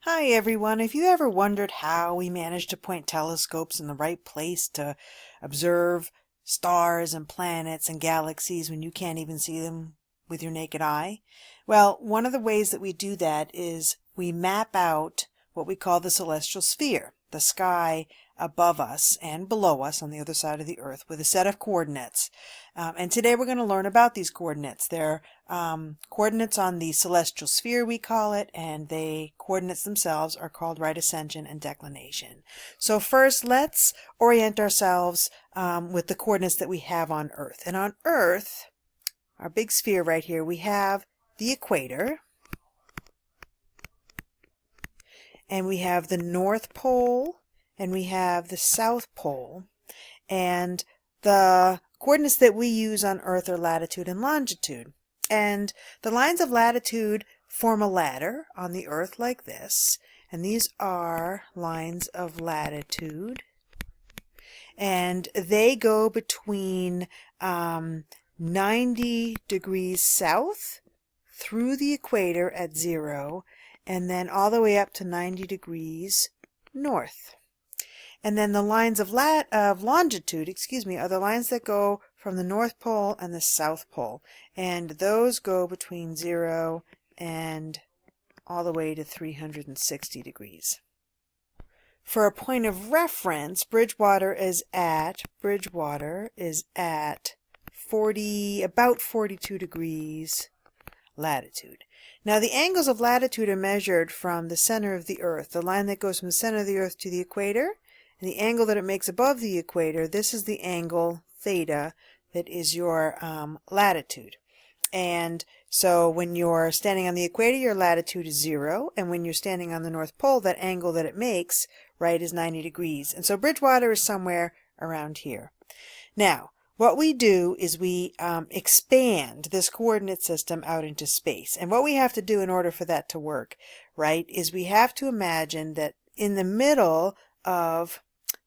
Hi everyone. Have you ever wondered how we manage to point telescopes in the right place to observe stars and planets and galaxies when you can't even see them with your naked eye? Well, one of the ways that we do that is we map out what we call the celestial sphere, the sky above us and below us on the other side of the earth, with a set of coordinates. And today we're going to learn about these coordinates. They're coordinates on the celestial sphere, we call it, and the coordinates themselves are called right ascension and declination. So first, let's orient ourselves with the coordinates that we have on Earth. And on Earth, our big sphere right here, we have the equator, and we have the North Pole, and we have the South Pole, and the coordinates that we use on Earth are latitude and longitude. And the lines of latitude form a ladder on the Earth like this, and these are lines of latitude, and they go between 90 degrees south through the equator at 0, and then all the way up to 90 degrees north. And then the lines of longitude, are the lines that go from the North Pole and the South Pole. And those go between 0 and all the way to 360 degrees. For a point of reference, Bridgewater is at about 42 degrees latitude. Now the angles of latitude are measured from the center of the Earth, the line that goes from the center of the Earth to the equator, and the angle that it makes above the equator. This is the angle theta that is your latitude. And so when you're standing on the equator, your latitude is 0, and when you're standing on the North Pole, that angle that it makes, right, is 90 degrees. And so Bridgewater is somewhere around here. Now, what we do is we expand this coordinate system out into space. And what we have to do in order for that to work, right, is we have to imagine that in the middle of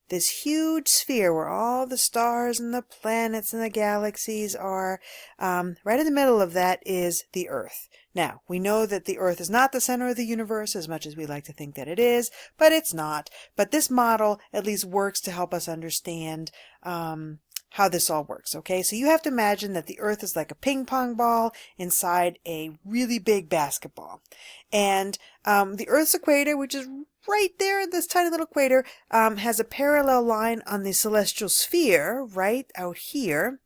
this huge sphere where all the stars and the planets and the galaxies are, right in the middle of that is the Earth. Now, we know that the Earth is not the center of the universe as much as we like to think that it is, but it's not. But this model at least works to help us understand how this all works. Okay, so you have to imagine that the Earth is like a ping pong ball inside a really big basketball. And the Earth's equator, which is right there, this tiny little equator, has a parallel line on the celestial sphere right out here.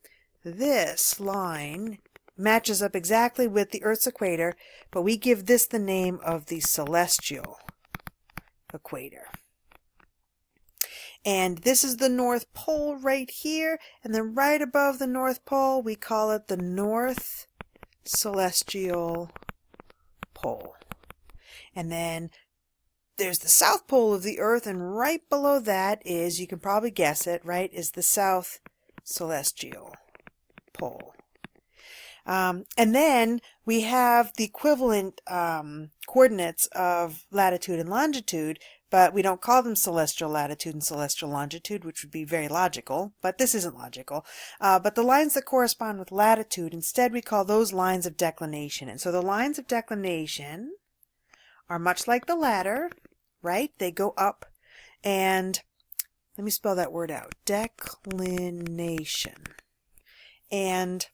This line matches up exactly with the Earth's equator, but we give this the name of the celestial equator. And this is the North Pole right here, and then right above the North Pole we call it the North Celestial Pole. And then there's the South Pole of the Earth, and right below that is, you can probably guess it, right, is the South Celestial Pole. And then we have the equivalent coordinates of latitude and longitude, but we don't call them celestial latitude and celestial longitude, which would be very logical, but this isn't logical. But the lines that correspond with latitude, instead we call those lines of declination. And so the lines of declination are much like the ladder, right? They go up, and let me spell that word out, declination. And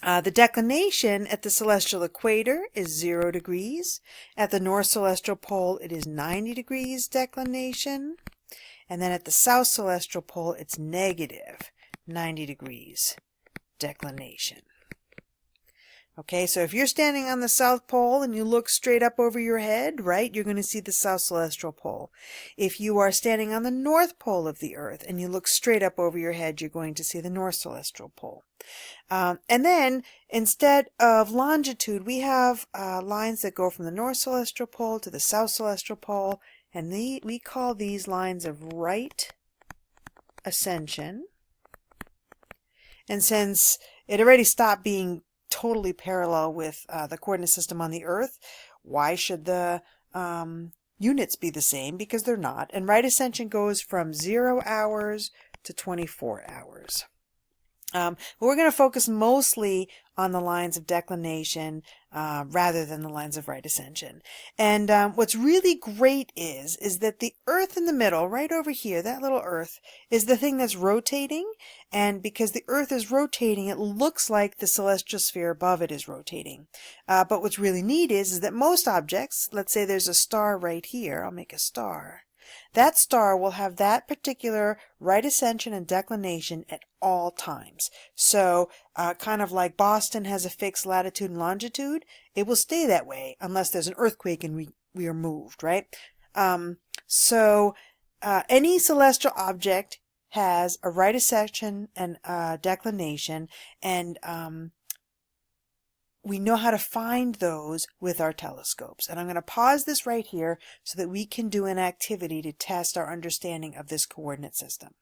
the declination at the celestial equator is 0 degrees. At the North Celestial Pole, it is 90 degrees declination. And then at the South Celestial Pole, it's negative 90 degrees declination. Okay, so if you're standing on the South Pole and you look straight up over your head, right, you're going to see the South Celestial Pole. If you are standing on the North Pole of the Earth and you look straight up over your head, you're going to see the North Celestial Pole. And then, instead of longitude, we have lines that go from the North Celestial Pole to the South Celestial Pole, and we call these lines of right ascension. And since it already stopped being totally parallel with the coordinate system on the Earth, why should the units be the same? Because they're not. And right ascension goes from 0 hours to 24 hours. But we're going to focus mostly on the lines of declination rather than the lines of right ascension. And what's really great is that the Earth in the middle, right over here, that little Earth, is the thing that's rotating. And because the Earth is rotating, it looks like the celestial sphere above it is rotating. But what's really neat is that most objects, let's say there's a star right here, I'll make a star. That star will have that particular right ascension and declination at all times. So kind of like Boston has a fixed latitude and longitude, it will stay that way unless there's an earthquake and we are moved, right? So any celestial object has a right ascension and declination, and we know how to find those with our telescopes. And I'm going to pause this right here so that we can do an activity to test our understanding of this coordinate system.